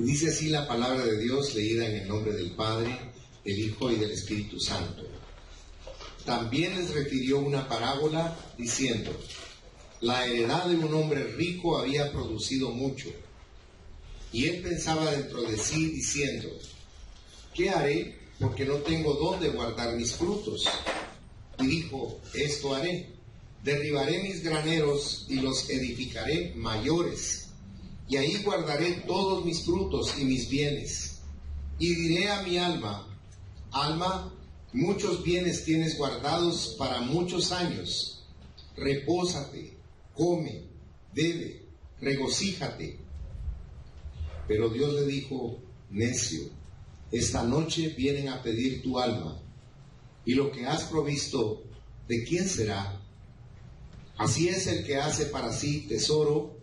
Y dice así la palabra de Dios, leída en el nombre del Padre, del Hijo y del Espíritu Santo. También les refirió una parábola diciendo: la heredad de un hombre rico había producido mucho, y él pensaba dentro de sí diciendo: ¿qué haré? Porque no tengo dónde guardar mis frutos. Y dijo: esto haré: derribaré mis graneros y los edificaré mayores, y ahí guardaré todos mis frutos y mis bienes. Y diré a mi alma: alma, muchos bienes tienes guardados para muchos años. Repósate, come, bebe, regocíjate. Pero Dios le dijo: necio, esta noche vienen a pedir tu alma, y lo que has provisto, ¿de quién será? Así es el que hace para sí tesoro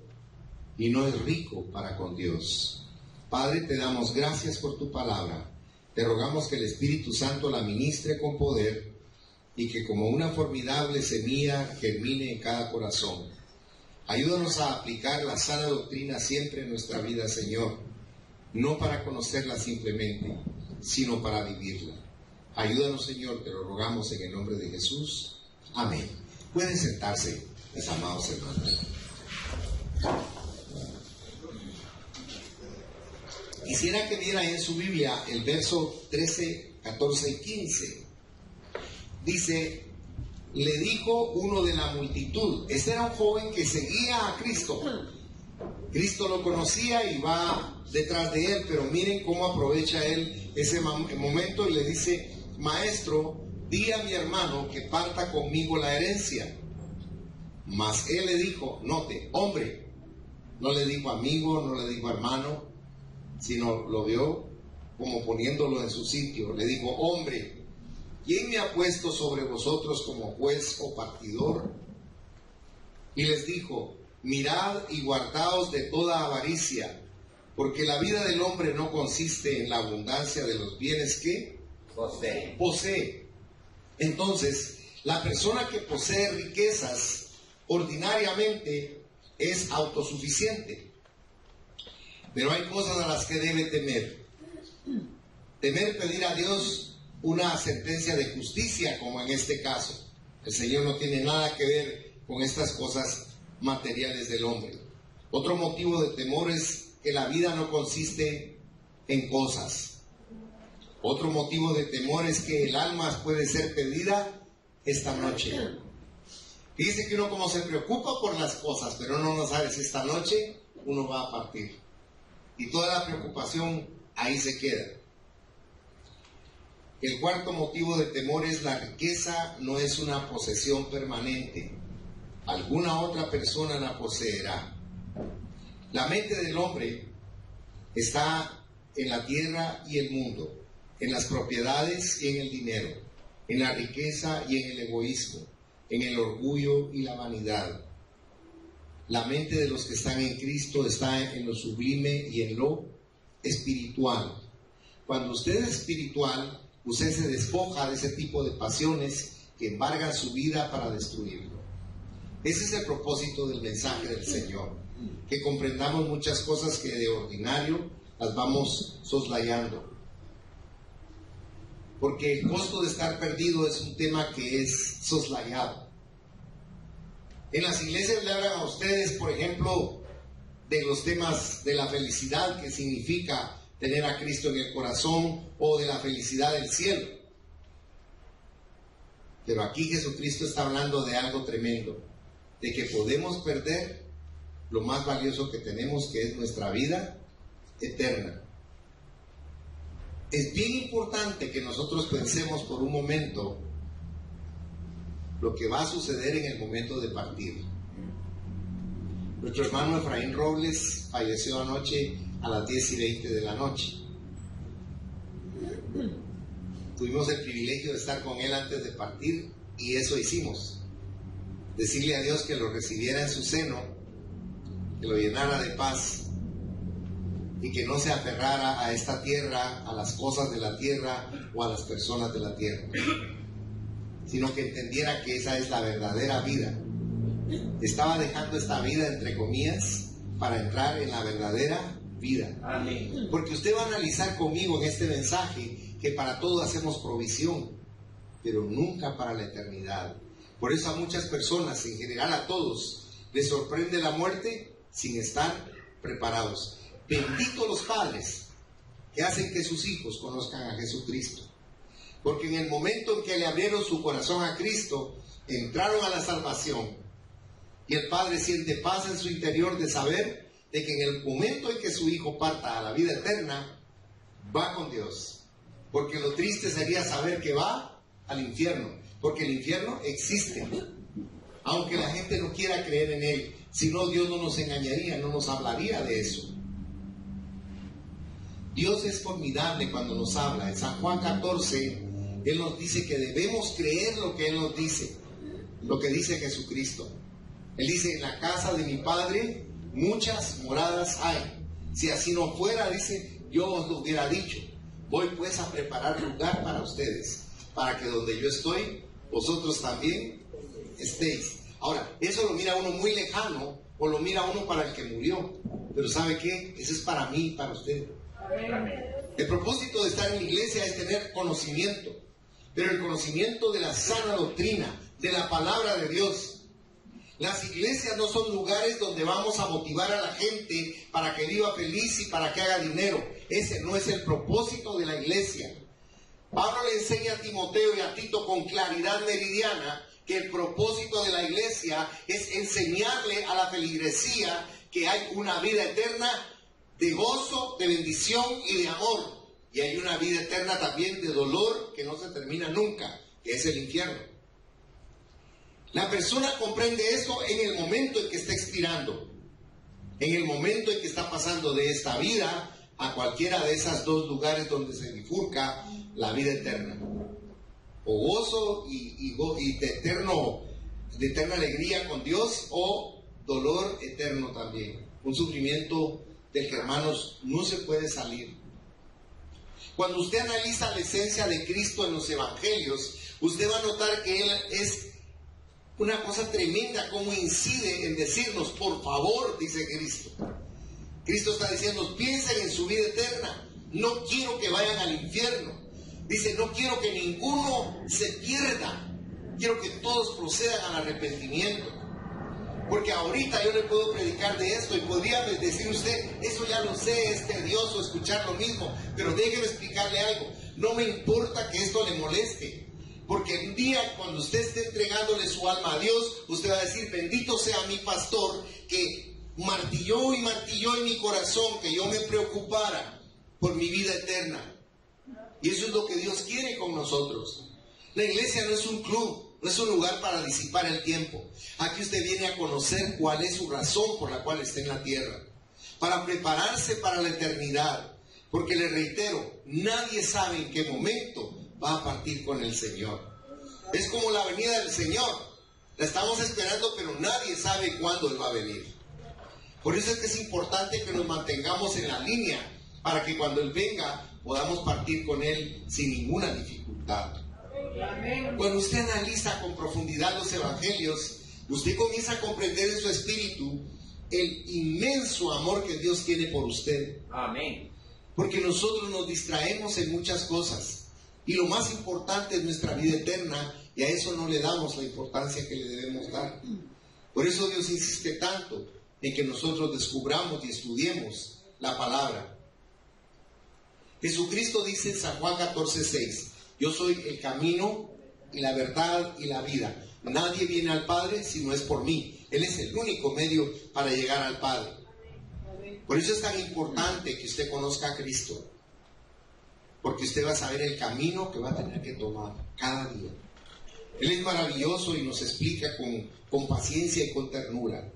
y no es rico para con Dios. Padre, te damos gracias por tu palabra. Te rogamos que el Espíritu Santo la ministre con poder y que como una formidable semilla germine en cada corazón. Ayúdanos a aplicar la sana doctrina siempre en nuestra vida, Señor, no para conocerla simplemente, sino para vivirla. Ayúdanos, Señor, te lo rogamos en el nombre de Jesús. Amén. Pueden sentarse, mis amados hermanos. Quisiera que viera en su Biblia el verso 13, 14 y 15. Dice: le dijo uno de la multitud. Este era un joven que seguía a Cristo. Cristo lo conocía y va detrás de él, pero miren cómo aprovecha él ese momento y le dice: maestro, di a mi hermano que parta conmigo la herencia. Mas él le dijo, note, hombre, no le dijo amigo, no le dijo hermano, sino lo vio como poniéndolo en su sitio. Le dijo: hombre, ¿quién me ha puesto sobre vosotros como juez o partidor? Y les dijo: mirad y guardaos de toda avaricia, porque la vida del hombre no consiste en la abundancia de los bienes que posee. Entonces, la persona que posee riquezas ordinariamente es autosuficiente. Pero hay cosas a las que debe temer. Temer pedir a Dios una sentencia de justicia, como en este caso. El Señor no tiene nada que ver con estas cosas materiales del hombre. Otro motivo de temor es que la vida no consiste en cosas. Otro motivo de temor es que el alma puede ser pedida esta noche. Dice que uno como se preocupa por las cosas, pero uno no sabe si esta noche uno va a partir. Y toda la preocupación ahí se queda. El cuarto motivo de temor es: la riqueza no es una posesión permanente. Alguna otra persona la poseerá. La mente del hombre está en la tierra y el mundo, en las propiedades y en el dinero, en la riqueza y en el egoísmo, en el orgullo y la vanidad. La mente de los que están en Cristo está en lo sublime y en lo espiritual. Cuando usted es espiritual, usted se despoja de ese tipo de pasiones que embargan su vida para destruirlo. Ese es el propósito del mensaje del Señor, que comprendamos muchas cosas que de ordinario las vamos soslayando. Porque el costo de estar perdido es un tema que es soslayado. En las iglesias le hablan a ustedes, por ejemplo, de los temas de la felicidad, que significa tener a Cristo en el corazón, o de la felicidad del cielo. Pero aquí Jesucristo está hablando de algo tremendo, de que podemos perder lo más valioso que tenemos, que es nuestra vida eterna. Es bien importante que nosotros pensemos por un momento lo que va a suceder en el momento de partir. Nuestro hermano Efraín Robles falleció anoche a las 10:20 de la noche. Tuvimos el privilegio de estar con él antes de partir, y eso hicimos: decirle a Dios que lo recibiera en su seno, que lo llenara de paz, y que no se aferrara a esta tierra, a las cosas de la tierra o a las personas de la tierra, sino que entendiera que esa es la verdadera vida. Estaba dejando esta vida, entre comillas, para entrar en la verdadera vida. Amén. Porque usted va a analizar conmigo en este mensaje que para todo hacemos provisión, pero nunca para la eternidad. Por eso a muchas personas, en general a todos, les sorprende la muerte sin estar preparados. Benditos los padres que hacen que sus hijos conozcan a Jesucristo. Porque en el momento en que le abrieron su corazón a Cristo, entraron a la salvación. Y el padre siente paz en su interior de saber de que en el momento en que su hijo parta a la vida eterna, va con Dios. Porque lo triste sería saber que va al infierno. Porque el infierno existe. Aunque la gente no quiera creer en él, si no, Dios no nos engañaría, no nos hablaría de eso. Dios es formidable cuando nos habla. En San Juan 14, Él nos dice que debemos creer lo que Él nos dice, lo que dice Jesucristo. Él dice, en la casa de mi Padre muchas moradas hay. Si así no fuera, dice, yo os lo hubiera dicho. Voy pues a preparar lugar para ustedes, para que donde yo estoy, vosotros también estéis. Ahora, eso lo mira uno muy lejano, o lo mira uno para el que murió. Pero ¿sabe qué? Eso es para mí y para usted. El propósito de estar en la iglesia es tener conocimiento, pero el conocimiento de la sana doctrina, de la palabra de Dios. Las iglesias no son lugares donde vamos a motivar a la gente para que viva feliz y para que haga dinero. Ese no es el propósito de la iglesia. Pablo le enseña a Timoteo y a Tito con claridad meridiana que el propósito de la iglesia es enseñarle a la feligresía que hay una vida eterna de gozo, de bendición y de amor. Y hay una vida eterna también de dolor que no se termina nunca, que es el infierno. La persona comprende esto en el momento en que está expirando, en el momento en que está pasando de esta vida a cualquiera de esos dos lugares donde se bifurca la vida eterna. O gozo y de eterna alegría con Dios, o dolor eterno también. Un sufrimiento del que, hermanos, no se puede salir. Cuando usted analiza la esencia de Cristo en los evangelios, usted va a notar que Él es una cosa tremenda, como incide en decirnos, por favor, dice Cristo. Cristo está diciendo, piensen en su vida eterna. No quiero que vayan al infierno. Dice, no quiero que ninguno se pierda. Quiero que todos procedan al arrepentimiento. Porque ahorita yo le puedo predicar de esto y podría decir usted, eso ya lo sé, es tedioso escuchar lo mismo, pero déjeme explicarle algo. No me importa que esto le moleste, porque un día cuando usted esté entregándole su alma a Dios, usted va a decir, bendito sea mi pastor, que martilló y martilló en mi corazón, que yo me preocupara por mi vida eterna. Y eso es lo que Dios quiere con nosotros. La iglesia no es un club. No es un lugar para disipar el tiempo. Aquí usted viene a conocer cuál es su razón por la cual está en la tierra. Para prepararse para la eternidad. Porque le reitero, nadie sabe en qué momento va a partir con el Señor. Es como la venida del Señor. La estamos esperando, pero nadie sabe cuándo Él va a venir. Por eso es que es importante que nos mantengamos en la línea, para que cuando Él venga podamos partir con Él sin ninguna dificultad. Cuando usted analiza con profundidad los evangelios, usted comienza a comprender en su espíritu el inmenso amor que Dios tiene por usted. Amén. Porque nosotros nos distraemos en muchas cosas y lo más importante es nuestra vida eterna, y a eso no le damos la importancia que le debemos dar. Por eso Dios insiste tanto en que nosotros descubramos y estudiemos la palabra. Jesucristo dice en San Juan 14:6, yo soy el camino y la verdad y la vida. Nadie viene al Padre si no es por mí. Él es el único medio para llegar al Padre. Por eso es tan importante que usted conozca a Cristo. Porque usted va a saber el camino que va a tener que tomar cada día. Él es maravilloso y nos explica con paciencia y con ternura.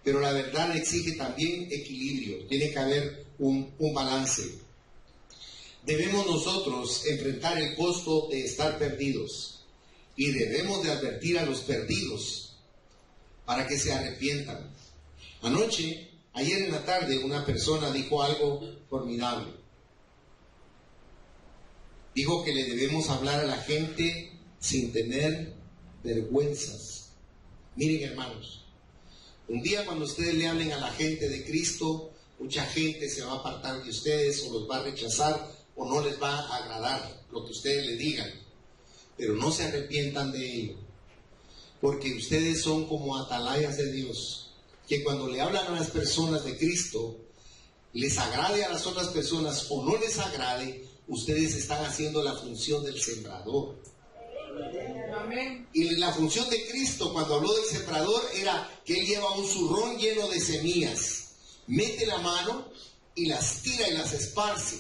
Pero la verdad exige también equilibrio. Tiene que haber un balance. Debemos nosotros enfrentar el costo de estar perdidos y debemos de advertir a los perdidos para que se arrepientan. Ayer en la tarde, una persona dijo algo formidable. Dijo que le debemos hablar a la gente sin tener vergüenzas. Miren, hermanos, un día cuando ustedes le hablen a la gente de Cristo, mucha gente se va a apartar de ustedes o los va a rechazar o no les va a agradar lo que ustedes le digan, pero no se arrepientan de ello, porque ustedes son como atalayas de Dios, que cuando le hablan a las personas de Cristo, les agrade a las otras personas o no les agrade, ustedes están haciendo la función del sembrador. Amén. Y la función de Cristo cuando habló del sembrador era que Él lleva un zurrón lleno de semillas, mete la mano y las tira y las esparce,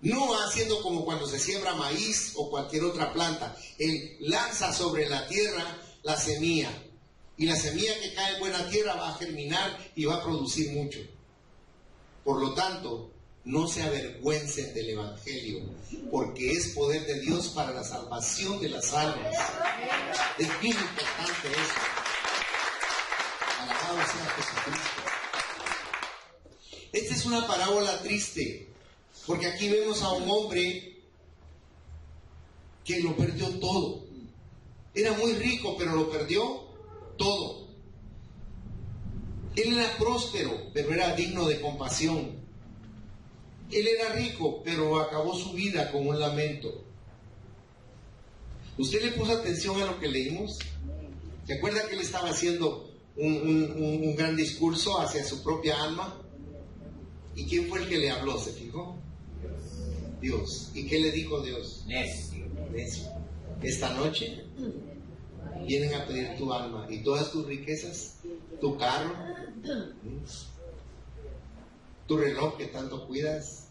no haciendo como cuando se siembra maíz o cualquier otra planta. Él lanza sobre la tierra la semilla, y la semilla que cae en buena tierra va a germinar y va a producir mucho. Por lo tanto, no se avergüencen del Evangelio, porque es poder de Dios para la salvación de las almas. Es bien importante eso. Alabado sea Jesucristo. Esta es una parábola triste, porque aquí vemos a un hombre que lo perdió todo. Era muy rico, pero lo perdió todo. Él era próspero, pero era digno de compasión. Él era rico, pero acabó su vida con un lamento. ¿Usted le puso atención a lo que leímos? ¿Se acuerda que él estaba haciendo un gran discurso hacia su propia alma? ¿Y quién fue el que le habló? ¿Se fijó? Dios. ¿Y qué le dijo Dios? Necio. Esta noche vienen a pedir tu alma y todas tus riquezas, tu carro, tu reloj que tanto cuidas,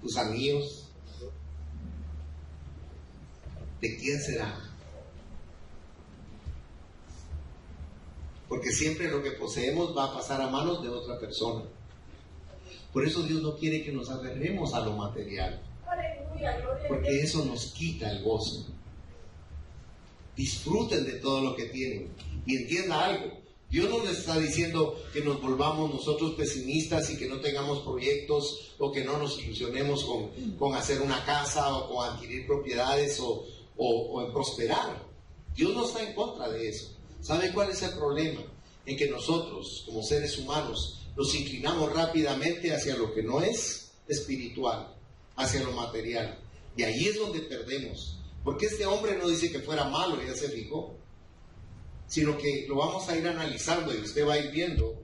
tus anillos. ¿De quién será? Porque siempre lo que poseemos va a pasar a manos de otra persona. Por eso Dios no quiere que nos aferremos a lo material, porque eso nos quita el gozo. Disfruten de todo lo que tienen y entienda algo. Dios no les está diciendo que nos volvamos nosotros pesimistas y que no tengamos proyectos o que no nos ilusionemos con hacer una casa o con adquirir propiedades o en prosperar. Dios no está en contra de eso. ¿Sabe cuál es el problema? En que nosotros, como seres humanos, nos inclinamos rápidamente hacia lo que no es espiritual, hacia lo material. Y ahí es donde perdemos. Porque este hombre no dice que fuera malo, ya se fijó, sino que lo vamos a ir analizando y usted va a ir viendo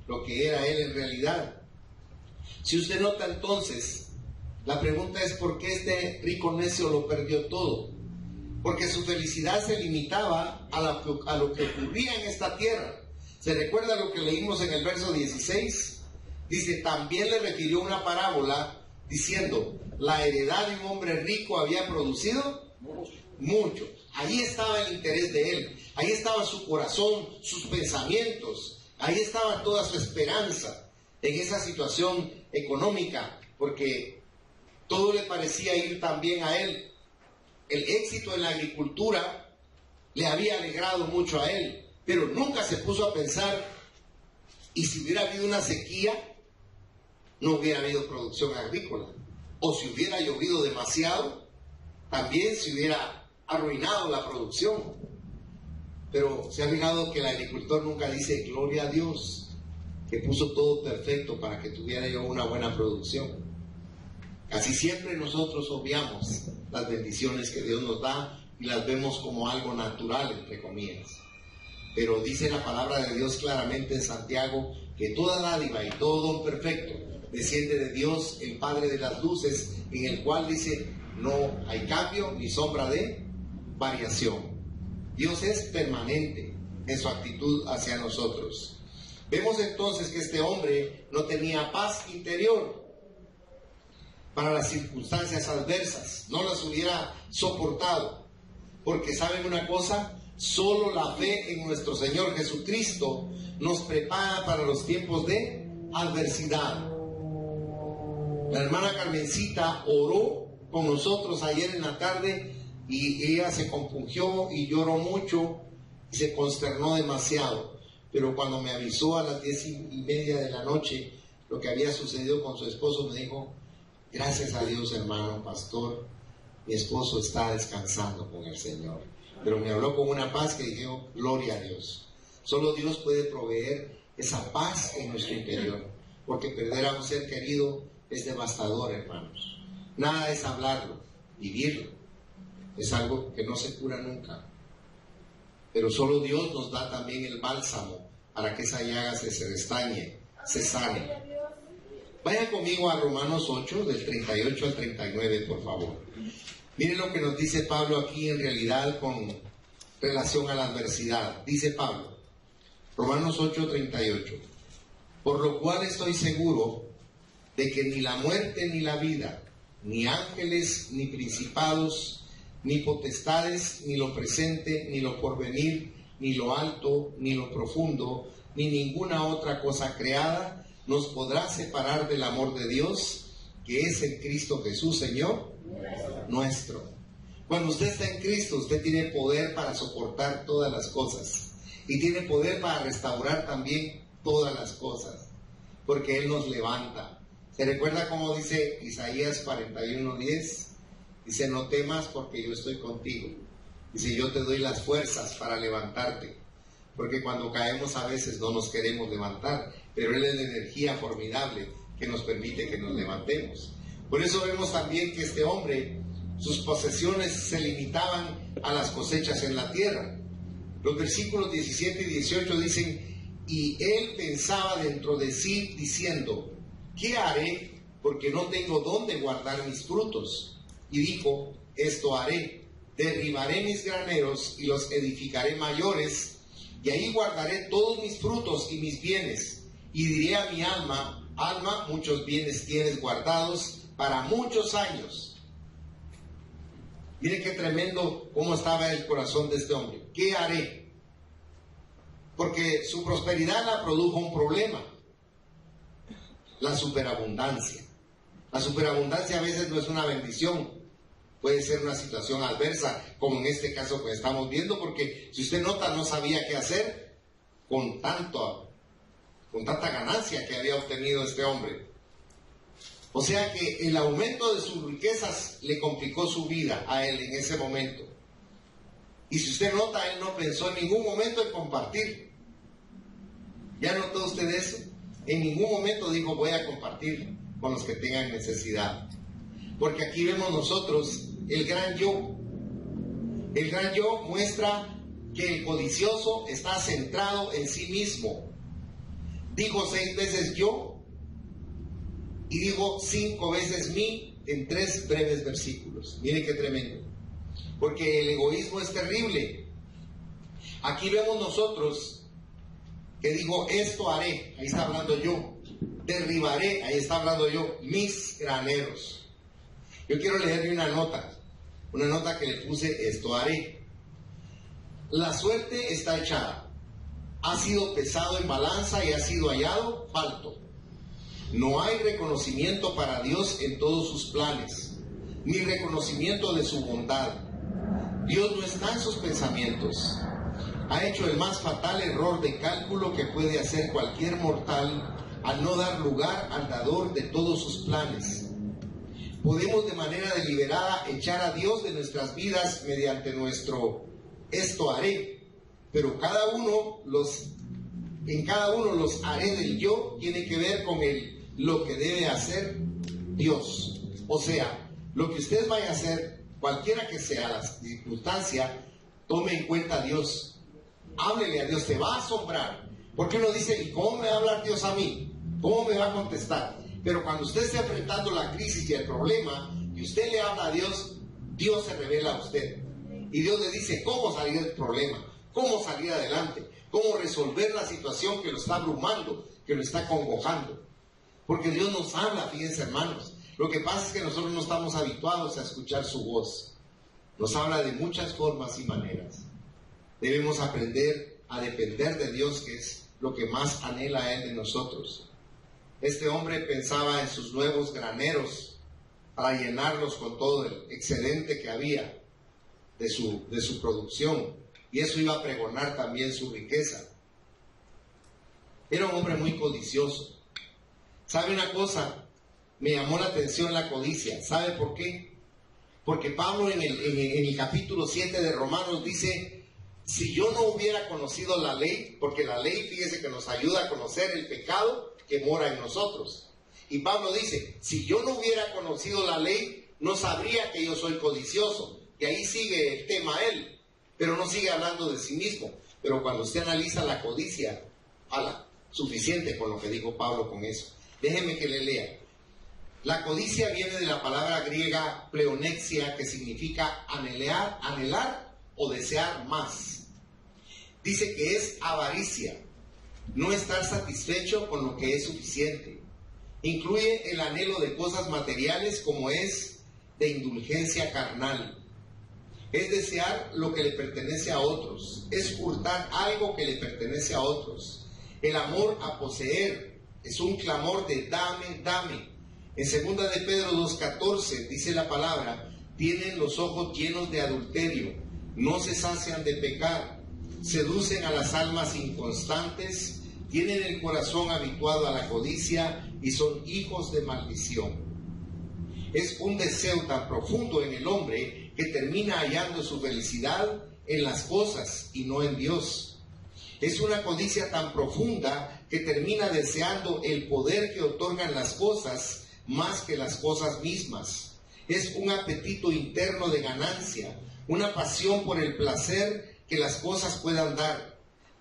lo que era él en realidad. Si usted nota entonces, la pregunta es ¿por qué este rico necio lo perdió todo? Porque su felicidad se limitaba a lo que ocurría en esta tierra. ¿Se recuerda lo que leímos en el verso 16? Dice, también le refirió una parábola diciendo, la heredad de un hombre rico había producido mucho. Ahí estaba el interés de él, ahí estaba su corazón, sus pensamientos, ahí estaba toda su esperanza en esa situación económica, porque todo le parecía ir tan bien a él. El éxito en la agricultura le había alegrado mucho a él, pero nunca se puso a pensar, ¿y si hubiera habido una sequía? No hubiera habido producción agrícola. O si hubiera llovido demasiado, también se hubiera arruinado la producción. Pero se ha fijado que el agricultor nunca dice, gloria a Dios, que puso todo perfecto para que tuviera yo una buena producción. Casi siempre nosotros obviamos las bendiciones que Dios nos da y las vemos como algo natural, entre comillas. Pero dice la palabra de Dios claramente en Santiago que toda dádiva y todo don perfecto desciende de Dios, el Padre de las luces, en el cual dice, no hay cambio ni sombra de variación. Dios es permanente en su actitud hacia nosotros. Vemos entonces que este hombre no tenía paz interior para las circunstancias adversas, no las hubiera soportado, porque ¿saben una cosa? Solo la fe en nuestro Señor Jesucristo nos prepara para los tiempos de adversidad. La hermana Carmencita oró con nosotros ayer en la tarde y ella se compungió y lloró mucho y se consternó demasiado. Pero cuando me avisó a las 10:30 de la noche lo que había sucedido con su esposo, me dijo, gracias a Dios, hermano pastor, mi esposo está descansando con el Señor. Pero me habló con una paz que dijo, gloria a Dios. Solo Dios puede proveer esa paz en nuestro interior. porque perder a un ser querido es devastador, hermanos. Nada es hablarlo, vivirlo. Es algo que no se cura nunca. Pero solo Dios nos da también el bálsamo para que esa llaga se restañe, se sane. Vayan conmigo a Romanos 8, del 38 al 39, por favor. Miren lo que nos dice Pablo aquí en realidad con relación a la adversidad. Dice Pablo, Romanos 8, 38. Por lo cual estoy seguro de que ni la muerte ni la vida, ni ángeles, ni principados, ni potestades, ni lo presente, ni lo porvenir, ni lo alto, ni lo profundo, ni ninguna otra cosa creada nos podrá separar del amor de Dios, que es en Cristo Jesús, Señor nuestro. Cuando usted está en Cristo, usted tiene poder para soportar todas las cosas, y tiene poder para restaurar también todas las cosas, porque Él nos levanta. ¿Se recuerda cómo dice Isaías 41:10? Dice, no temas porque yo estoy contigo. Dice, yo te doy las fuerzas para levantarte. Porque cuando caemos a veces no nos queremos levantar, pero Él es la energía formidable que nos permite que nos levantemos. Por eso vemos también que este hombre, sus posesiones se limitaban a las cosechas en la tierra. Los versículos 17 y 18 dicen, y él pensaba dentro de sí diciendo, ¿qué haré? Porque no tengo dónde guardar mis frutos. Y dijo, esto haré, derribaré mis graneros y los edificaré mayores, y ahí guardaré todos mis frutos y mis bienes. Y diré a mi alma, alma, muchos bienes tienes guardados para muchos años. Miren qué tremendo cómo estaba el corazón de este hombre. ¿Qué haré? Porque su prosperidad la produjo un problema. La superabundancia. La superabundancia a veces no es una bendición. Puede ser una situación adversa, como en este caso que estamos viendo, porque si usted nota, no sabía qué hacer con tanta ganancia que había obtenido este hombre. O sea que el aumento de sus riquezas le complicó su vida a él en ese momento. Y si usted nota, él no pensó en ningún momento en compartir. ¿Ya notó usted eso? En ningún momento dijo, voy a compartir con los que tengan necesidad. Porque aquí vemos nosotros el gran yo. El gran yo muestra que el codicioso está centrado en sí mismo. Dijo 6 veces yo y dijo 5 veces mí en 3 breves versículos. Miren qué tremendo. Porque el egoísmo es terrible. Aquí vemos nosotros que dijo, esto haré, ahí está hablando yo. Derribaré, ahí está hablando yo, mis graneros. Yo quiero leerle una nota que le puse, esto haré. La suerte está echada. Ha sido pesado en balanza y ha sido hallado falto. No hay reconocimiento para Dios en todos sus planes, ni reconocimiento de su bondad. Dios no está en sus pensamientos. Ha hecho el más fatal error de cálculo que puede hacer cualquier mortal al no dar lugar al dador de todos sus planes. Podemos de manera deliberada echar a Dios de nuestras vidas mediante nuestro esto haré, pero en cada uno los haré del yo tiene que ver con lo que debe hacer Dios. O sea, lo que usted vaya a hacer, cualquiera que sea la circunstancia, tome en cuenta a Dios. Háblele a Dios, te va a asombrar. Porque uno dice, ¿y cómo me va a hablar Dios a mí? ¿Cómo me va a contestar? Pero cuando usted esté enfrentando la crisis y el problema, y usted le habla a Dios, Dios se revela a usted. Y Dios le dice cómo salir del problema, cómo salir adelante, cómo resolver la situación que lo está abrumando, que lo está congojando. Porque Dios nos habla, fíjense hermanos. Lo que pasa es que nosotros no estamos habituados a escuchar su voz. Nos habla de muchas formas y maneras. Debemos aprender a depender de Dios, que es lo que más anhela Él de nosotros. Este hombre pensaba en sus nuevos graneros para llenarlos con todo el excedente que había de su producción, y eso iba a pregonar también su riqueza. Era un hombre muy codicioso. ¿Sabe una cosa? Me llamó la atención la codicia. ¿Sabe por qué? Porque Pablo en el capítulo 7 de Romanos dice, si yo no hubiera conocido la ley, porque la ley, fíjese que nos ayuda a conocer el pecado que mora en nosotros. Y Pablo dice, si yo no hubiera conocido la ley, no sabría que yo soy codicioso. Y ahí sigue el tema él, pero no sigue hablando de sí mismo. Pero cuando usted analiza la codicia, suficiente con lo que dijo Pablo con eso. Déjeme que le lea. La codicia viene de la palabra griega pleonexia, que significa anhelar o desear más. Dice que es avaricia, no estar satisfecho con lo que es suficiente. Incluye el anhelo de cosas materiales como es de indulgencia carnal. Es desear lo que le pertenece a otros, es hurtar algo que le pertenece a otros. El amor a poseer es un clamor de dame, dame. En 2 de Pedro 2:14 dice la palabra, tienen los ojos llenos de adulterio, no se sacian de pecar, seducen a las almas inconstantes, tienen el corazón habituado a la codicia y son hijos de maldición. Es un deseo tan profundo en el hombre que termina hallando su felicidad en las cosas y no en Dios. Es una codicia tan profunda que termina deseando el poder que otorgan las cosas más que las cosas mismas. Es un apetito interno de ganancia, una pasión por el placer que las cosas puedan dar.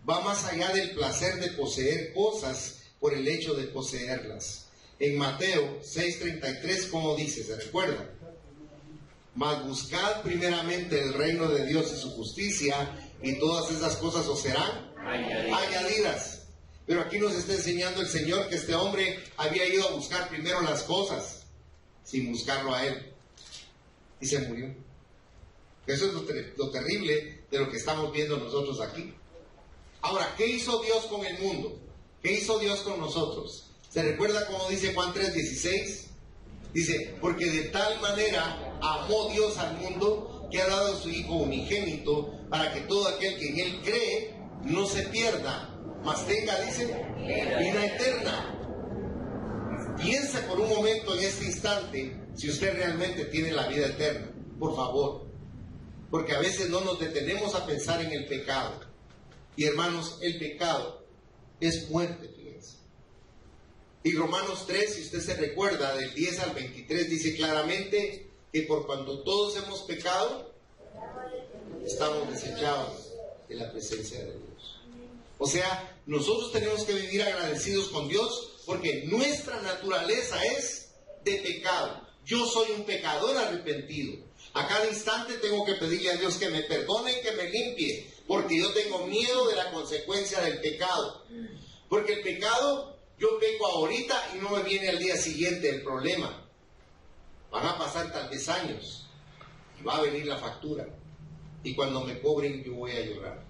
Va más allá del placer de poseer cosas por el hecho de poseerlas. En Mateo 6:33, ¿cómo dice? ¿Se recuerda? Mas buscad primeramente el reino de Dios y su justicia, y todas esas cosas os serán añadidas. Pero aquí nos está enseñando el Señor que este hombre había ido a buscar primero las cosas, sin buscarlo a Él. Y se murió. Eso es lo terrible de lo que estamos viendo nosotros aquí. Ahora, ¿qué hizo Dios con el mundo? ¿Qué hizo Dios con nosotros? ¿Se recuerda cómo dice Juan 3:16? Dice, porque de tal manera amó Dios al mundo que ha dado a su Hijo unigénito para que todo aquel que en Él cree no se pierda, mas tenga, dice, vida eterna. Piensa por un momento en este instante si usted realmente tiene la vida eterna, por favor. Porque a veces no nos detenemos a pensar en el pecado. Y hermanos, el pecado es muerte, fíjense. Y Romanos 3, si usted se recuerda, del 10 al 23, dice claramente que por cuanto todos hemos pecado, estamos desechados de la presencia de Dios. O sea, nosotros tenemos que vivir agradecidos con Dios porque nuestra naturaleza es de pecado. Yo soy un pecador arrepentido. A cada instante tengo que pedirle a Dios que me perdone y que me limpie, porque yo tengo miedo de la consecuencia del pecado. Porque el pecado, yo peco ahorita y no me viene al día siguiente el problema. Van a pasar tal vez años y va a venir la factura. Y cuando me cobren yo voy a llorar.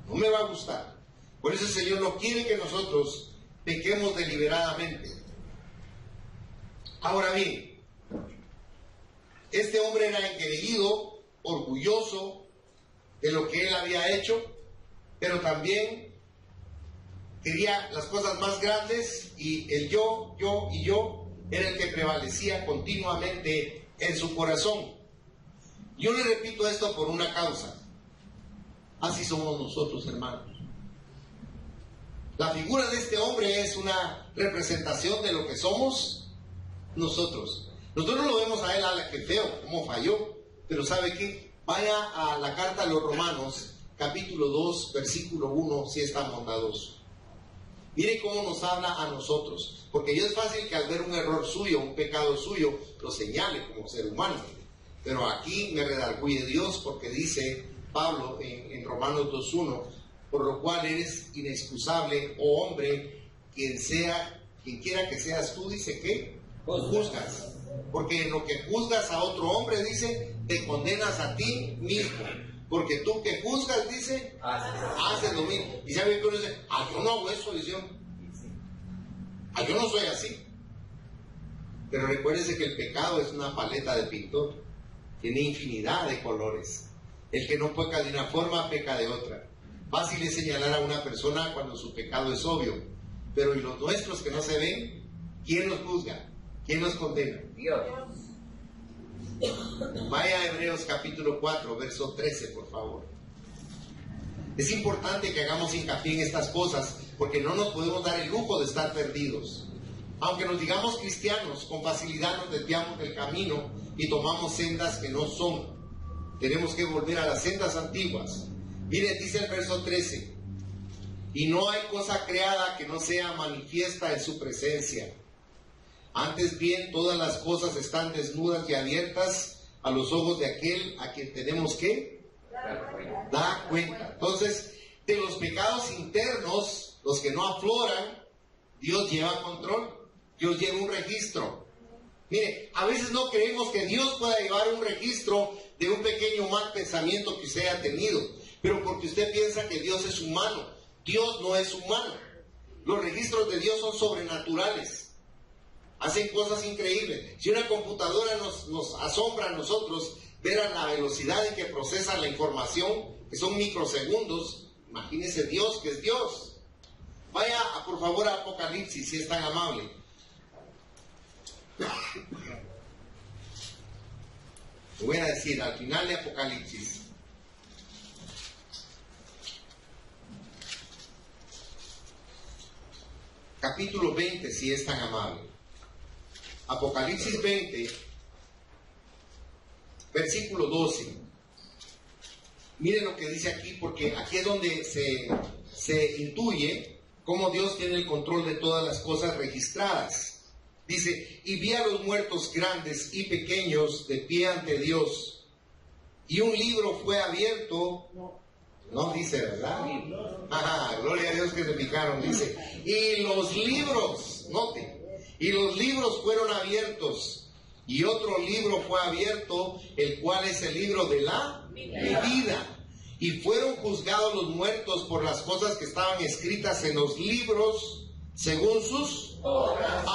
No me va a gustar. Por eso el Señor no quiere que nosotros pequemos deliberadamente. Ahora bien, este hombre era engreído, orgulloso de lo que él había hecho, pero también quería las cosas más grandes y el yo era el que prevalecía continuamente en su corazón. Yo le repito esto por una causa. Así somos nosotros, hermanos. La figura de este hombre es una representación de lo que somos nosotros. Nosotros lo vemos a él, que feo, cómo falló. Pero ¿sabe qué? Vaya a la carta a los Romanos, capítulo 2, versículo 1, si es tan bondadoso. Mire cómo nos habla a nosotros. Porque yo es fácil que al ver un error suyo, un pecado suyo, lo señale como ser humano. Pero aquí me redarguye Dios porque dice Pablo en Romanos 2.1, por lo cual eres inexcusable, oh hombre, quien quiera que seas tú, dice que juzgas. Porque en lo que juzgas a otro hombre, dice, te condenas a ti mismo. Porque tú que juzgas, dice, haces lo mismo. Y sabe que uno dice, yo no hago eso, dice, yo no soy así. Pero recuérdese que el pecado es una paleta de pintor. Tiene infinidad de colores. El que no peca de una forma, peca de otra. Fácil es señalar a una persona cuando su pecado es obvio. Pero ¿y los nuestros que no se ven? ¿Quién los juzga? ¿Quién nos condena? Dios. Vaya a Hebreos capítulo 4, verso 13, por favor. Es importante que hagamos hincapié en estas cosas, porque no nos podemos dar el lujo de estar perdidos. Aunque nos digamos cristianos, con facilidad nos desviamos del camino y tomamos sendas que no son. Tenemos que volver a las sendas antiguas. Miren, dice el verso 13: y no hay cosa creada que no sea manifiesta en su presencia. Antes bien, todas las cosas están desnudas y abiertas a los ojos de aquel a quien tenemos que dar cuenta. Entonces, de los pecados internos, los que no afloran, Dios lleva control. Dios lleva un registro. Mire, a veces no creemos que Dios pueda llevar un registro de un pequeño mal pensamiento que usted haya tenido, pero porque usted piensa que Dios es humano. Dios no es humano. Los registros de Dios son sobrenaturales. Hacen cosas increíbles. Si una computadora nos asombra a nosotros ver a la velocidad en que procesa la información, que son microsegundos, imagínese Dios, que es Dios. Vaya por favor a Apocalipsis, si es tan amable. Voy a decir al final de Apocalipsis. Capítulo 20, si es tan amable. Apocalipsis 20, versículo 12. Miren lo que dice aquí, porque aquí es donde se intuye cómo Dios tiene el control de todas las cosas registradas. Dice: y vi a los muertos grandes y pequeños de pie ante Dios, y un libro fue abierto. No dice, ¿verdad? Ajá, gloria a Dios que se fijaron. Dice: y los libros, noten, y los libros fueron abiertos, y otro libro fue abierto, el cual es el libro de la vida. Y fueron juzgados los muertos por las cosas que estaban escritas en los libros según sus obras.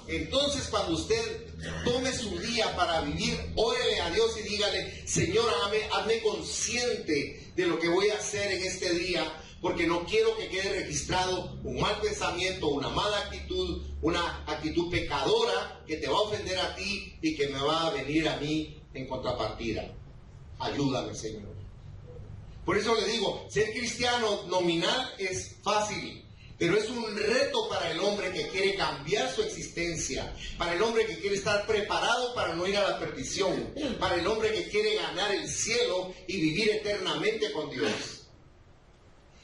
Entonces cuando usted tome su día para vivir, órele a Dios y dígale: Señor, hazme consciente de lo que voy a hacer en este día, porque no quiero que quede registrado un mal pensamiento, una mala actitud, una actitud pecadora que te va a ofender a ti y que me va a venir a mí en contrapartida. Ayúdame, Señor. Por eso le digo, ser cristiano nominal es fácil, pero es un reto para el hombre que quiere cambiar su existencia, para el hombre que quiere estar preparado para no ir a la perdición, para el hombre que quiere ganar el cielo y vivir eternamente con Dios.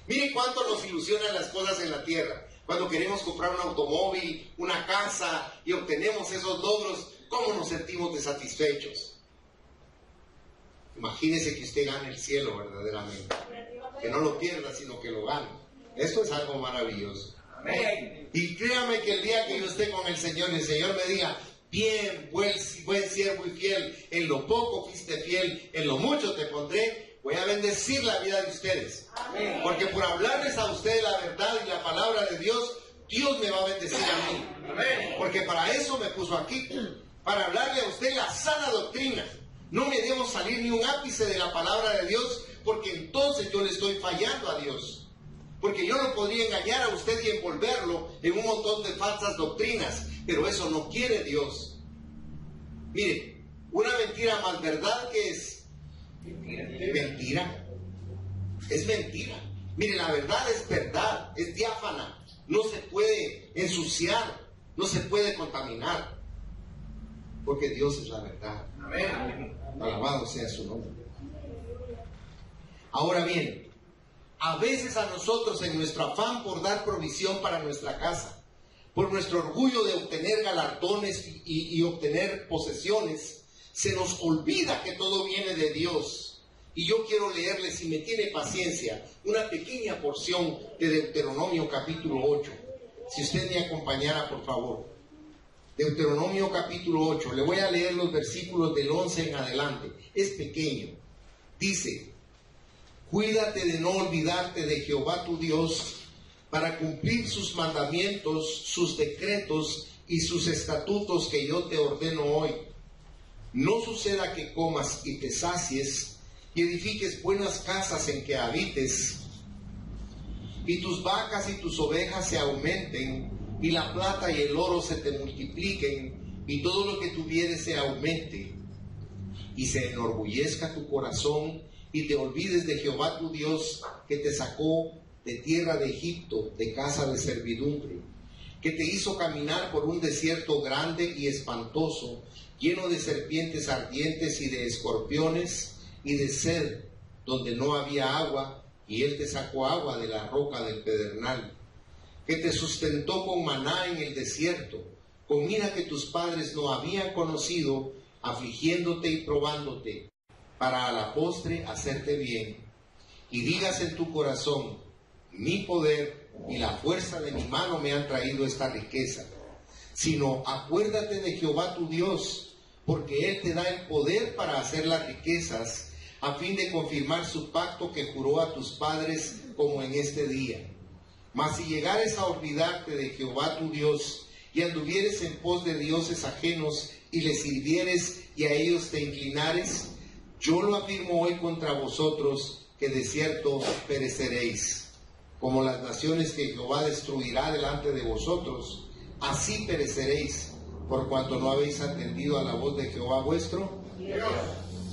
Miren cuánto nos ilusionan las cosas en la tierra. Cuando queremos comprar un automóvil, una casa y obtenemos esos logros, ¿cómo nos sentimos desatisfechos? Imagínese que usted gane el cielo verdaderamente, que no lo pierda, sino que lo gane. Esto es algo maravilloso. Amén. Y créame que el día que yo esté con el Señor me diga: bien, buen siervo y fiel, en lo poco fuiste fiel, en lo mucho te pondré, voy a bendecir la vida de ustedes. Amén. Porque por hablarles a ustedes la verdad y la palabra de Dios, Dios me va a bendecir a mí. Amén. Porque para eso me puso aquí, para hablarle a usted la sana doctrina. No me debo salir ni un ápice de la palabra de Dios, porque entonces yo le estoy fallando a Dios. Porque yo no podría engañar a usted y envolverlo en un montón de falsas doctrinas, pero eso no quiere Dios. Mire, una mentira más verdad que es mentira. Es mentira. Mire, la verdad es verdad, es diáfana, no se puede ensuciar, no se puede contaminar, porque Dios es la verdad. Amén. Alabado sea su nombre. Ahora bien, a veces a nosotros, en nuestro afán por dar provisión para nuestra casa, por nuestro orgullo de obtener galardones y obtener posesiones, se nos olvida que todo viene de Dios. Y yo quiero leerle, si me tiene paciencia, una pequeña porción de Deuteronomio capítulo 8. Si usted me acompañara, por favor. Deuteronomio capítulo 8. Le voy a leer los versículos del 11 en adelante. Es pequeño. Dice: cuídate de no olvidarte de Jehová tu Dios, para cumplir sus mandamientos, sus decretos y sus estatutos que yo te ordeno hoy. No suceda que comas y te sacies, y edifiques buenas casas en que habites, y tus vacas y tus ovejas se aumenten, y la plata y el oro se te multipliquen, y todo lo que tuvieres se aumente, y se enorgullezca tu corazón, y te olvides de Jehová tu Dios, que te sacó de tierra de Egipto, de casa de servidumbre, que te hizo caminar por un desierto grande y espantoso, lleno de serpientes ardientes y de escorpiones y de sed, donde no había agua, y él te sacó agua de la roca del pedernal, que te sustentó con maná en el desierto, comida que tus padres no habían conocido, afligiéndote y probándote, para a la postre hacerte bien. Y digas en tu corazón: mi poder y la fuerza de mi mano me han traído esta riqueza. Sino acuérdate de Jehová tu Dios, porque Él te da el poder para hacer las riquezas, a fin de confirmar su pacto que juró a tus padres, como en este día. Mas si llegares a olvidarte de Jehová tu Dios, y anduvieres en pos de dioses ajenos, y les sirvieres y a ellos te inclinares, yo lo afirmo hoy contra vosotros, que de cierto pereceréis. Como las naciones que Jehová destruirá delante de vosotros, así pereceréis, por cuanto no habéis atendido a la voz de Jehová vuestro Dios.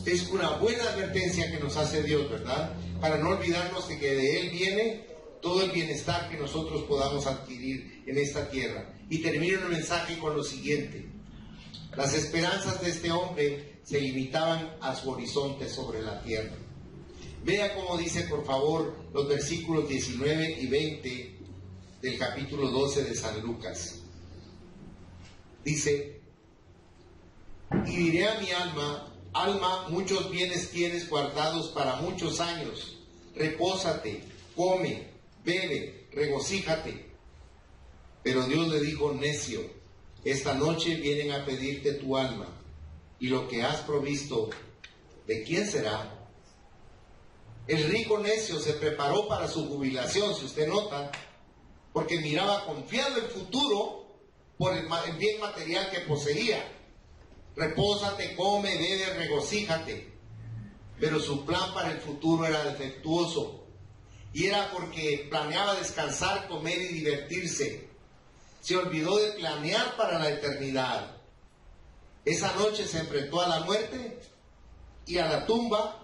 Es una buena advertencia que nos hace Dios, ¿verdad? Para no olvidarnos de que de Él viene todo el bienestar que nosotros podamos adquirir en esta tierra. Y termino el mensaje con lo siguiente: las esperanzas de este hombre se limitaban a su horizonte sobre la tierra. Vea cómo dice, por favor, los versículos 19 y 20 del capítulo 12 de San Lucas. Dice: y diré a mi alma: alma, muchos bienes tienes guardados para muchos años. Repósate, come, bebe, regocíjate. Pero Dios le dijo: necio, esta noche vienen a pedirte tu alma, y lo que has provisto, ¿de quién será? El rico necio se preparó para su jubilación, si usted nota, porque miraba confiado el futuro por el bien material que poseía. Repósate, come, bebe, regocíjate. Pero su plan para el futuro era defectuoso, y era porque planeaba descansar, comer y divertirse. Se olvidó de planear para la eternidad. Esa noche se enfrentó a la muerte y a la tumba,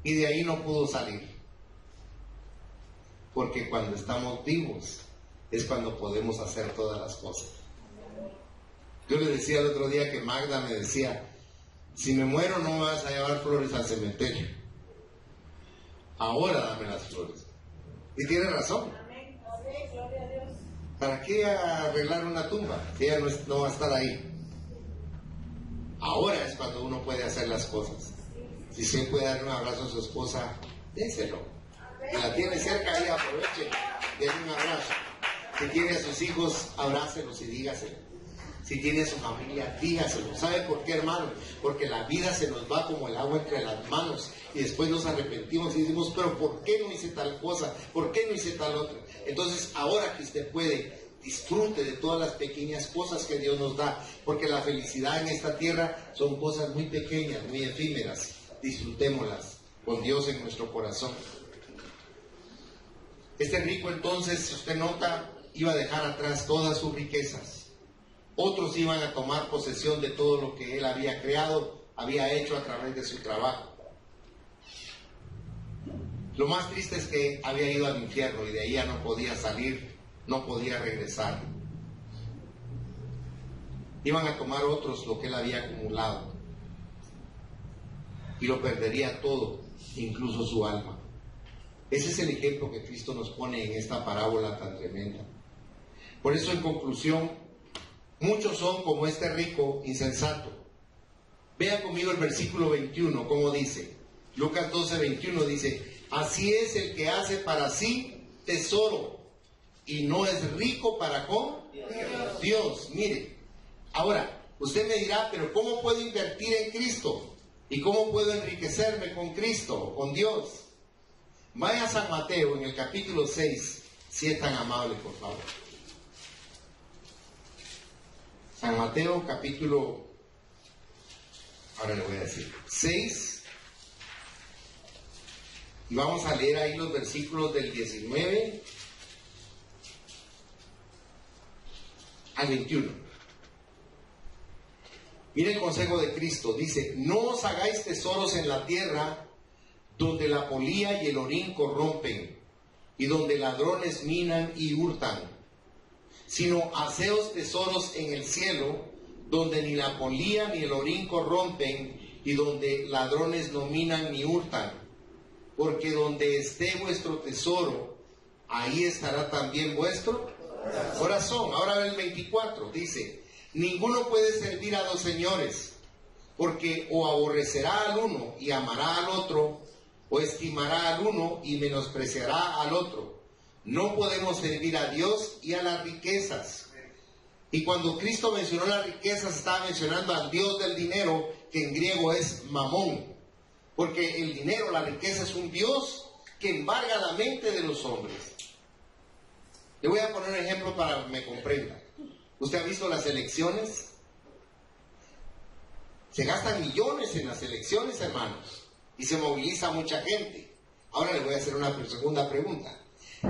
y de ahí no pudo salir. Porque cuando estamos vivos es cuando podemos hacer todas las cosas. Yo le decía el otro día que Magda me decía: si me muero no me vas a llevar flores al cementerio, ahora dame las flores. Y tiene razón. ¿Para qué arreglar una tumba? Ella no va a estar ahí. Ahora es cuando uno puede hacer las cosas. Si usted puede dar un abrazo a su esposa, déselo. Si la tiene cerca ahí, aproveche, denle un abrazo. Si tiene a sus hijos, abrácelos y dígaselo. Si tiene a su familia, dígaselo. ¿Sabe por qué, hermano? Porque la vida se nos va como el agua entre las manos, y después nos arrepentimos y decimos: pero ¿por qué no hice tal cosa? ¿Por qué no hice tal otra? Entonces, ahora que usted puede, disfrute de todas las pequeñas cosas que Dios nos da, porque la felicidad en esta tierra son cosas muy pequeñas, muy efímeras. Disfrutémoslas con Dios en nuestro corazón. Este rico, entonces, si usted nota, iba a dejar atrás todas sus riquezas. Otros iban a tomar posesión de todo lo que él había creado, había hecho a través de su trabajo. Lo más triste es que había ido al infierno y de ahí ya no podía salir, no podía regresar. Iban a tomar otros lo que él había acumulado, y lo perdería todo, incluso su alma. Ese es el ejemplo que Cristo nos pone en esta parábola tan tremenda. Por eso, en conclusión, muchos son como este rico insensato. Vea conmigo el versículo 21, como dice. Lucas 12, 21 dice: así es el que hace para sí tesoro y no es rico para con Dios. Mire, ahora, usted me dirá: pero ¿cómo puedo invertir en Cristo? ¿Y cómo puedo enriquecerme con Cristo, con Dios? Vaya a San Mateo en el capítulo 6, si es tan amable, por favor. San Mateo capítulo, ahora le voy a decir, 6, y vamos a leer ahí los versículos del 19 al 21. Mire el consejo de Cristo, dice: no os hagáis tesoros en la tierra, donde la polía y el orín corrompen, y donde ladrones minan y hurtan, sino haceos tesoros en el cielo, donde ni la polía ni el orín corrompen, y donde ladrones no minan ni hurtan, porque donde esté vuestro tesoro, ahí estará también vuestro corazón. Ahora ve el 24, dice, ninguno puede servir a dos señores, porque o aborrecerá al uno y amará al otro, o estimará al uno y menospreciará al otro. No podemos servir a Dios y a las riquezas. Y cuando Cristo mencionó las riquezas, estaba mencionando al Dios del dinero, que en griego es mamón. Porque el dinero, la riqueza, es un Dios que embarga la mente de los hombres. Le voy a poner un ejemplo para que me comprenda. ¿Usted ha visto las elecciones? Se gastan millones en las elecciones, hermanos, y se moviliza mucha gente. Ahora le voy a hacer una segunda pregunta.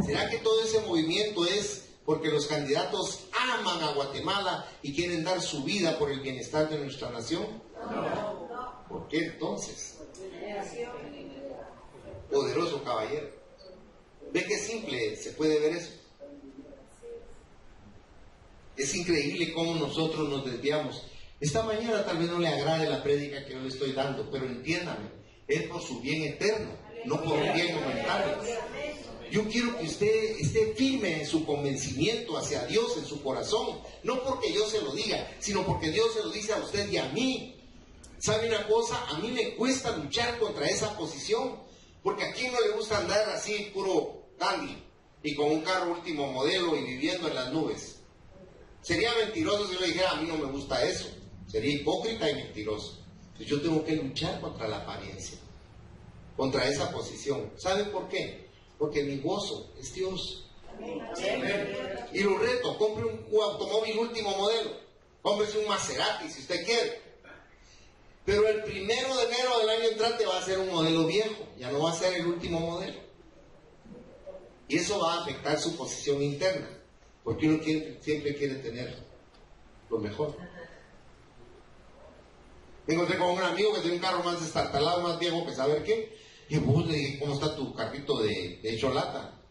¿Será que todo ese movimiento es porque los candidatos aman a Guatemala y quieren dar su vida por el bienestar de nuestra nación? No. ¿Por qué entonces? Poderoso caballero. ¿Ve qué simple se puede ver eso? Es increíble cómo nosotros nos desviamos. Esta mañana tal vez no le agrade la prédica que yo le estoy dando, pero entiéndame, es por su bien eterno, no por un bien momentáneo. Yo quiero que usted esté firme en su convencimiento hacia Dios, en su corazón, no porque yo se lo diga, sino porque Dios se lo dice a usted y a mí. ¿Sabe una cosa? A mí me cuesta luchar contra esa posición, porque a quién no le gusta andar así, puro dandy, y con un carro último modelo y viviendo en las nubes. Sería mentiroso si yo le dijera, a mí no me gusta eso. Sería hipócrita y mentiroso. Entonces yo tengo que luchar contra la apariencia, contra esa posición. ¿Saben por qué? Porque mi gozo es Dios. Y lo reto, compre un automóvil último modelo, cómprese un Maserati si usted quiere, pero el 1 de enero del año entrante va a ser un modelo viejo, ya no va a ser el último modelo, y eso va a afectar su posición interna, porque uno siempre quiere tener lo mejor. Me encontré con un amigo que tiene un carro más destartalado, más viejo que saber qué. Y vos le dije, ¿cómo está tu carrito de cholata?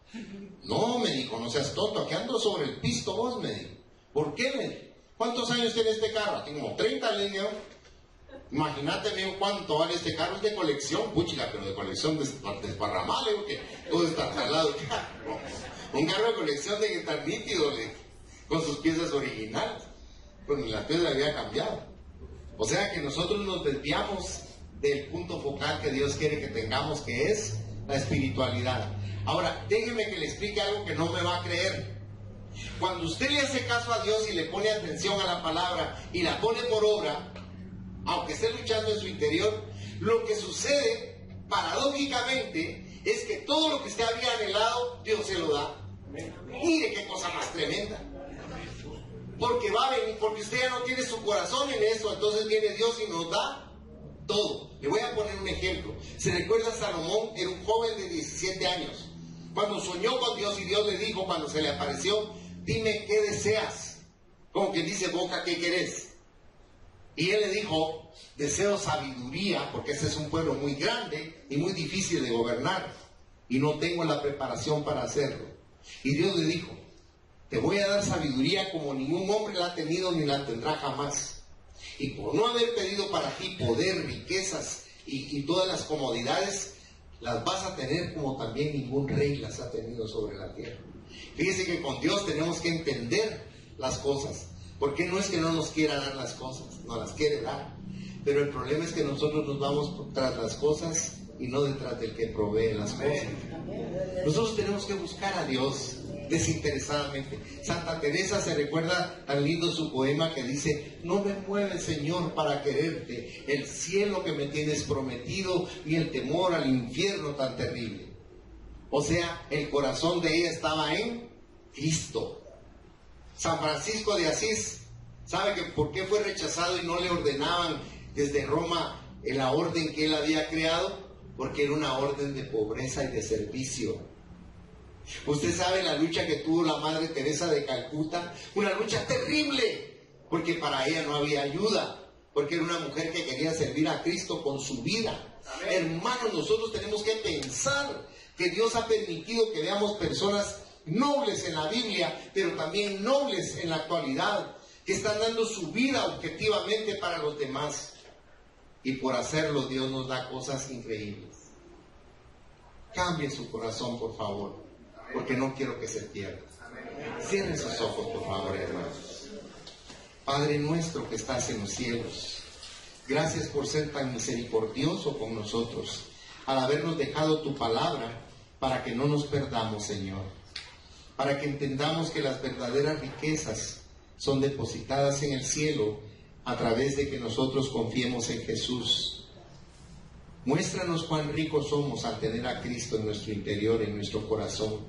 No, me dijo, no seas tonto, aquí ando sobre el pisto vos, me dijo. ¿Por qué? Me dijo. ¿Cuántos años tiene este carro? Tengo como 30, le dije. Imagínate, me dijo, ¿cuánto vale este carro? Es de colección, puchila, pero de colección desparramable, porque todo está talado. Un carro de colección de que estar nítido, le dije, con sus piezas originales. Pues ni las piezas había cambiado. O sea que nosotros nos desviamos del punto focal que Dios quiere que tengamos, que es la espiritualidad. Ahora, déjeme que le explique algo que no me va a creer. Cuando usted le hace caso a Dios y le pone atención a la palabra y la pone por obra, aunque esté luchando en su interior, lo que sucede, paradójicamente, es que todo lo que usted había anhelado, Dios se lo da. Mire qué cosa más tremenda. Porque va a venir, porque usted ya no tiene su corazón en eso, entonces viene Dios y nos da todo. Le voy a poner un ejemplo. ¿Se recuerda? Salomón era un joven de 17 años. Cuando soñó con Dios y Dios le dijo, cuando se le apareció, dime qué deseas. Como quien dice, boca, ¿qué querés? Y él le dijo, deseo sabiduría, porque ese es un pueblo muy grande y muy difícil de gobernar. Y no tengo la preparación para hacerlo. Y Dios le dijo, te voy a dar sabiduría como ningún hombre la ha tenido ni la tendrá jamás. Y por no haber pedido para ti poder, riquezas y todas las comodidades, las vas a tener como también ningún rey las ha tenido sobre la tierra. Fíjese que con Dios tenemos que entender las cosas, porque no es que no nos quiera dar las cosas, nos las quiere dar, pero el problema es que nosotros nos vamos tras las cosas y no detrás del que provee las cosas. Nosotros tenemos que buscar a Dios desinteresadamente. Santa Teresa se recuerda tan lindo su poema que dice, no me mueve, Señor, para quererte el cielo que me tienes prometido, ni el temor al infierno tan terrible. O sea, el corazón de ella estaba en Cristo. San Francisco de Asís, ¿sabe que por qué fue rechazado y no le ordenaban desde Roma en la orden que él había creado? Porque era una orden de pobreza y de servicio. Usted sabe la lucha que tuvo la Madre Teresa de Calcuta, una lucha terrible, porque para ella no había ayuda, porque era una mujer que quería servir a Cristo con su vida. Hermanos, nosotros tenemos que pensar que Dios ha permitido que veamos personas nobles en la Biblia, pero también nobles en la actualidad, que están dando su vida objetivamente para los demás. Y por hacerlo, Dios nos da cosas increíbles. Cambie su corazón, por favor, porque no quiero que se pierda. Cierren sus ojos, por favor, hermanos. Padre nuestro que estás en los cielos, gracias por ser tan misericordioso con nosotros, al habernos dejado tu palabra para que no nos perdamos, Señor. Para que entendamos que las verdaderas riquezas son depositadas en el cielo a través de que nosotros confiemos en Jesús. Muéstranos cuán ricos somos al tener a Cristo en nuestro interior, en nuestro corazón.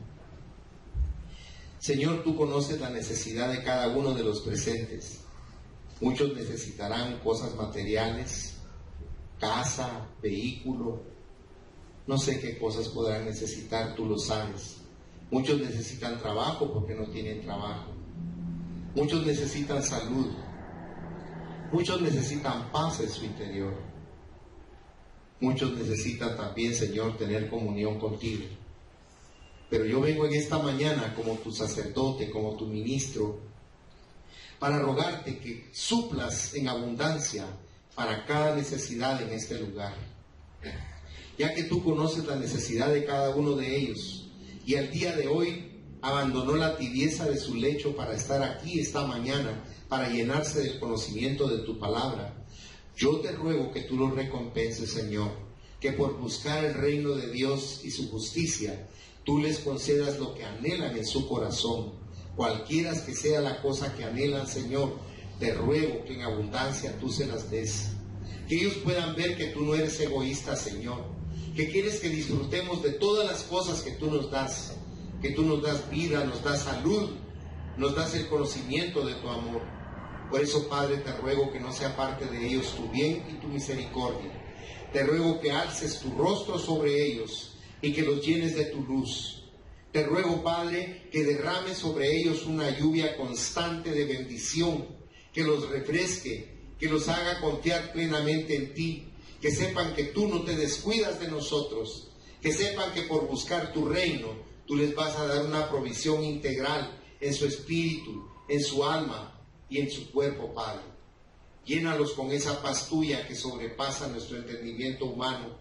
Señor, tú conoces la necesidad de cada uno de los presentes. Muchos necesitarán cosas materiales, casa, vehículo, no sé qué cosas podrán necesitar, tú lo sabes. Muchos necesitan trabajo porque no tienen trabajo. Muchos necesitan salud. Muchos necesitan paz en su interior. Muchos necesitan también, Señor, tener comunión contigo. Pero yo vengo en esta mañana como tu sacerdote, como tu ministro, para rogarte que suplas en abundancia para cada necesidad en este lugar. Ya que tú conoces la necesidad de cada uno de ellos, y al día de hoy abandonó la tibieza de su lecho para estar aquí esta mañana, para llenarse del conocimiento de tu palabra, yo te ruego que tú los recompenses, Señor, que por buscar el reino de Dios y su justicia, tú les concedas lo que anhelan en su corazón, cualquiera que sea la cosa que anhelan, Señor. Te ruego que en abundancia tú se las des, que ellos puedan ver que tú no eres egoísta, Señor, que quieres que disfrutemos de todas las cosas que tú nos das, que tú nos das vida, nos das salud, nos das el conocimiento de tu amor. Por eso, Padre, te ruego que no sea parte de ellos tu bien y tu misericordia. Te ruego que alces tu rostro sobre ellos y que los llenes de tu luz. Te ruego, Padre, que derrames sobre ellos una lluvia constante de bendición, que los refresque, que los haga confiar plenamente en ti, que sepan que tú no te descuidas de nosotros, que sepan que por buscar tu reino, tú les vas a dar una provisión integral en su espíritu, en su alma y en su cuerpo, Padre. Llénalos con esa paz tuya que sobrepasa nuestro entendimiento humano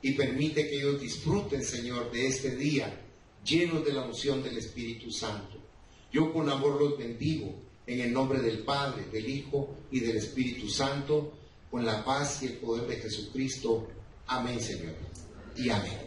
y permite que ellos disfruten, Señor, de este día llenos de la unción del Espíritu Santo. Yo con amor los bendigo en el nombre del Padre, del Hijo y del Espíritu Santo, con la paz y el poder de Jesucristo. Amén, Señor, y amén.